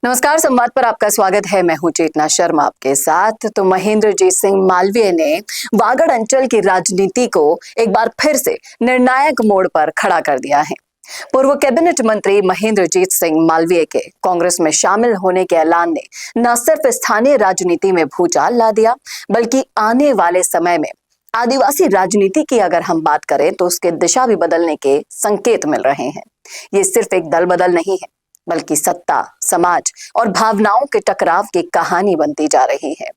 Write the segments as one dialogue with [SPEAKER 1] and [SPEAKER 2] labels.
[SPEAKER 1] नमस्कार, संवाद पर आपका स्वागत है। मैं हूं चेतना शर्मा आपके साथ। तो महेंद्रजीत सिंह मालवीय ने वागड़ अंचल की राजनीति को एक बार फिर से निर्णायक मोड़ पर खड़ा कर दिया है। पूर्व कैबिनेट मंत्री महेंद्रजीत सिंह मालवीय के कांग्रेस में शामिल होने के ऐलान ने न सिर्फ स्थानीय राजनीति में भूचाल ला दिया, बल्कि आने वाले समय में आदिवासी राजनीति की अगर हम बात करें तो उसके दिशा भी बदलने के संकेत मिल रहे हैं। ये सिर्फ एक दल बदल नहीं है, बल्कि सत्ता, समाज और भावनाओं के टकराव की कहानी बनती जा रही है।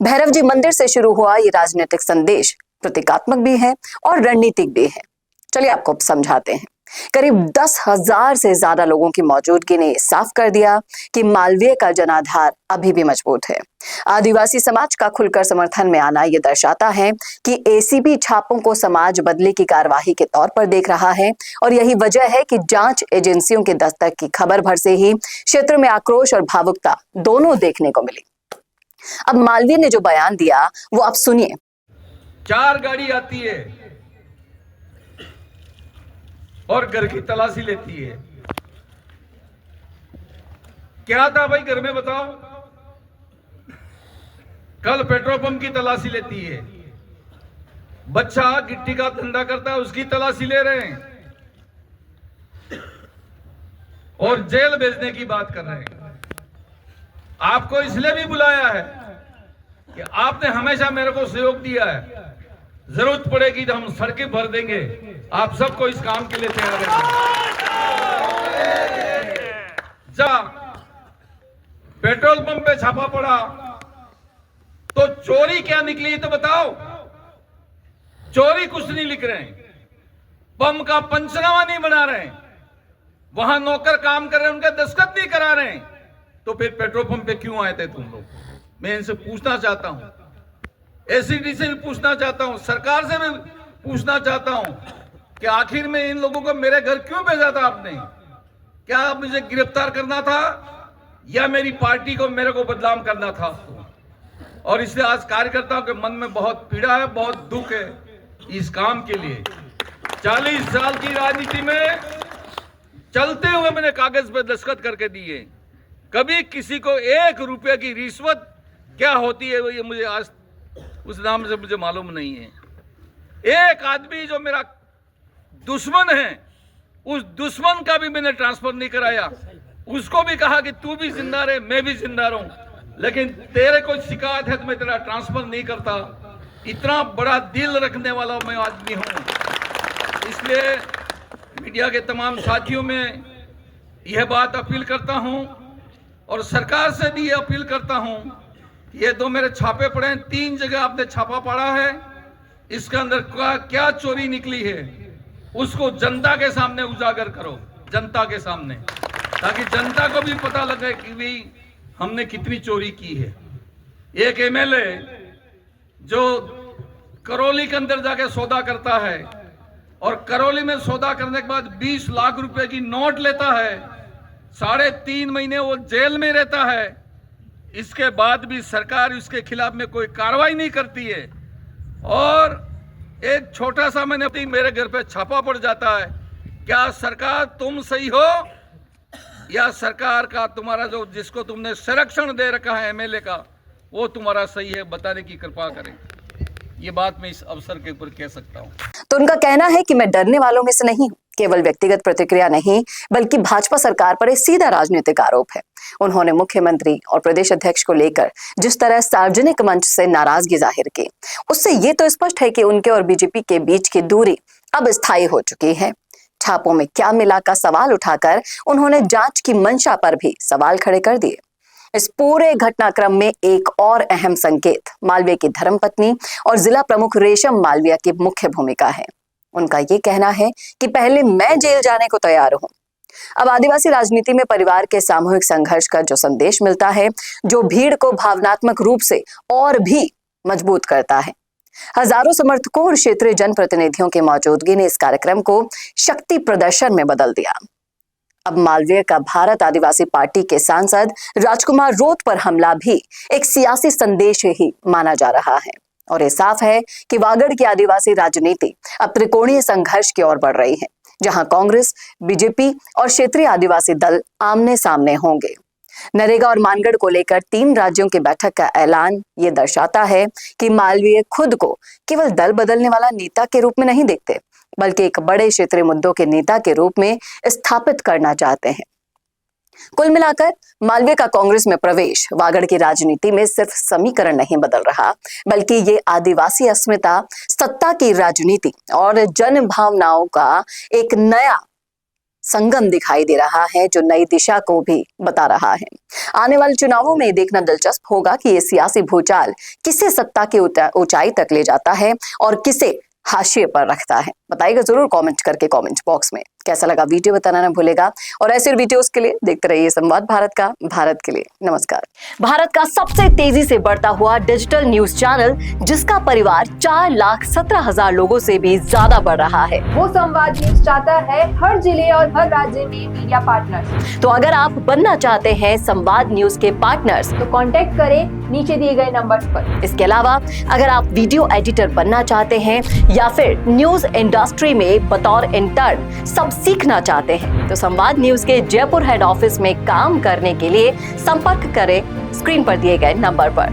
[SPEAKER 1] भैरव जी मंदिर से शुरू हुआ ये राजनीतिक संदेश प्रतीकात्मक भी है और रणनीतिक भी है। चलिए आपको समझाते हैं। करीब 10,000 से ज्यादा लोगों की मौजूदगी ने साफ कर दिया कि मालवीय का जनाधार अभी भी मजबूत है। आदिवासी समाज का खुलकर समर्थन में आना यह दर्शाता है कि एसीबी छापों को समाज बदले की कार्यवाही के तौर पर देख रहा है, और यही वजह है कि जांच एजेंसियों के दस्तक की खबर भर से ही क्षेत्र में आक्रोश और भावुकता दोनों देखने को मिली। अब मालवीय ने जो बयान दिया वो आप सुनिए।
[SPEAKER 2] 4 गाड़ी आती है और घर की तलाशी लेती है। क्या था भाई घर में बताओ? कल पेट्रोल पंप की तलाशी लेती है। बच्चा गिट्टी का धंधा करता है, उसकी तलाशी ले रहे हैं और जेल भेजने की बात कर रहे हैं। आपको इसलिए भी बुलाया है कि आपने हमेशा मेरे को सहयोग दिया है। जरूरत पड़ेगी तो हम सड़कें भर देंगे। आप सबको इस काम के लिए तैयार है। जब पेट्रोल पंप पे छापा पड़ा तो चोरी क्या निकली तो बताओ? चोरी कुछ नहीं लिख रहे हैं, पंप का पंचनामा नहीं बना रहे हैं, वहां नौकर काम कर रहे हैं, उनके दस्तखत नहीं करा रहे हैं। तो फिर पेट्रोल पंप पे क्यों आए थे तुम लोग? मैं इनसे पूछना चाहता हूं, एसीडी से भी पूछना चाहता हूं, सरकार से भी पूछना चाहता हूं कि आखिर में इन लोगों को मेरे घर क्यों भेजा था आपने? क्या आप मुझे गिरफ्तार करना था या मेरी पार्टी को, मेरे को बदनाम करना था आपको? और इसलिए आज कार्यकर्ताओं के मन में बहुत पीड़ा है, बहुत दुख है इस काम के लिए। 40 साल की राजनीति में चलते हुए मैंने कागज पे दस्तखत करके दिए। कभी किसी को 1 रुपये की रिश्वत क्या होती है ये मुझे आज उस नाम से मुझे मालूम नहीं है। एक आदमी जो मेरा दुश्मन है, उस दुश्मन का भी मैंने ट्रांसफर नहीं कराया। उसको भी कहा कि तू भी जिंदा रहे, मैं भी जिंदा रहूं, लेकिन तेरे को शिकायत है तो मैं तेरा ट्रांसफर नहीं करता। इतना बड़ा दिल रखने वाला मैं आदमी हूं। इसलिए मीडिया के तमाम साथियों में यह बात अपील करता हूं और सरकार से भी यह अपील करता हूं। ये 2 मेरे छापे पड़े हैं, 3 जगह आपने छापा पड़ा है। इसके अंदर क्या चोरी निकली है उसको जनता के सामने उजागर करो, जनता के सामने, ताकि जनता को भी पता लगे कि भाई हमने कितनी चोरी की है। एक एमएलए जो करौली के अंदर जाके सौदा करता है और करौली में सौदा करने के बाद 20 लाख रुपए की नोट लेता है, 3.5 महीने वो जेल में रहता है। इसके बाद भी सरकार इसके खिलाफ में कोई कार्रवाई नहीं करती है। और एक छोटा सा मैंने मेरे घर पे छापा पड़ जाता है। क्या सरकार तुम सही हो या सरकार का तुम्हारा जो जिसको तुमने संरक्षण दे रखा है एमएलए का, वो तुम्हारा सही है? बताने की कृपा करें। ये बात मैं इस अवसर के ऊपर कह सकता हूं।
[SPEAKER 1] तो उनका कहना है कि मैं डरने वालों में से नहीं हूं। केवल व्यक्तिगत प्रतिक्रिया नहीं, बल्कि भाजपा सरकार पर एक सीधा राजनीतिक आरोप है। उन्होंने मुख्यमंत्री और प्रदेश अध्यक्ष को लेकर जिस तरह सार्वजनिक मंच से नाराजगी जाहिर की, उससे ये तो स्पष्ट है कि उनके और बीजेपी के बीच की दूरी अब स्थायी हो चुकी है। छापों में क्या मिला का सवाल उठाकर उन्होंने जांच की मंशा पर भी सवाल खड़े कर दिए। इस पूरे घटनाक्रम में एक और अहम संकेत मालवीय की धर्मपत्नी और जिला प्रमुख रेशम मालवीय की मुख्य भूमिका है। उनका ये कहना है कि पहले मैं जेल जाने को तैयार हूं। अब आदिवासी राजनीति में परिवार के सामूहिक संघर्ष का जो संदेश मिलता है, जो भीड़ को भावनात्मक रूप से और भी मजबूत करता है। हजारों समर्थकों और क्षेत्रीय जनप्रतिनिधियों की मौजूदगी ने इस कार्यक्रम को शक्ति प्रदर्शन में बदल दिया। अब मालवीय का भारत आदिवासी पार्टी के सांसद राजकुमार रोत पर हमला भी एक सियासी संदेश ही माना जा रहा है, और ये साफ है कि वागड़ की आदिवासी राजनीति अब त्रिकोणीय संघर्ष की ओर बढ़ रही है, जहां कांग्रेस, बीजेपी और क्षेत्रीय आदिवासी दल आमने सामने होंगे। नरेगा और मानगढ़ को लेकर 3 राज्यों की बैठक का ऐलान ये दर्शाता है कि मालवीय खुद को केवल दल बदलने वाला नेता के रूप में नहीं देखते, बल्कि एक बड़े क्षेत्रीय मुद्दों के नेता के रूप में स्थापित करना चाहते हैं। कुल मिलाकर मालवीय का कांग्रेस में प्रवेश वागड़ की राजनीति में सिर्फ समीकरण नहीं बदल रहा, बल्कि ये आदिवासी अस्मिता, सत्ता की राजनीति और जन भावनाओं का एक नया संगम दिखाई दे रहा है, जो नई दिशा को भी बता रहा है। आने वाले चुनावों में देखना दिलचस्प होगा कि ये सियासी भूचाल किसे सत्ता की ऊंचाई तक ले जाता है और किसे हाशिए पर रखता है। बताइएगा जरूर कमेंट करके कमेंट बॉक्स में। कैसा लगा वीडियो बताना ना भूलेगा और ऐसे वीडियोस के लिए देखते रहिए संवाद भारत का, भारत के लिए। नमस्कार। भारत का सबसे तेजी से बढ़ता हुआ डिजिटल न्यूज चैनल, जिसका परिवार 4,17,000 लोगों से भी ज्यादा बढ़ रहा है,
[SPEAKER 3] वो संवाद न्यूज चाहता है हर जिले और हर राज्य में मीडिया पार्टनर्स।
[SPEAKER 1] तो अगर आप बनना चाहते हैं संवाद न्यूज के पार्टनर्स,
[SPEAKER 3] तो कांटेक्ट करें नीचे दिए गए नंबर्स पर।
[SPEAKER 1] इसके अलावा अगर आप वीडियो एडिटर बनना चाहते हैं या फिर न्यूज इंडस्ट्री में बतौर इंटर्न सब सीखना चाहते हैं, तो संवाद न्यूज के जयपुर हेड ऑफिस में काम करने के लिए संपर्क करें स्क्रीन पर दिए गए नंबर पर।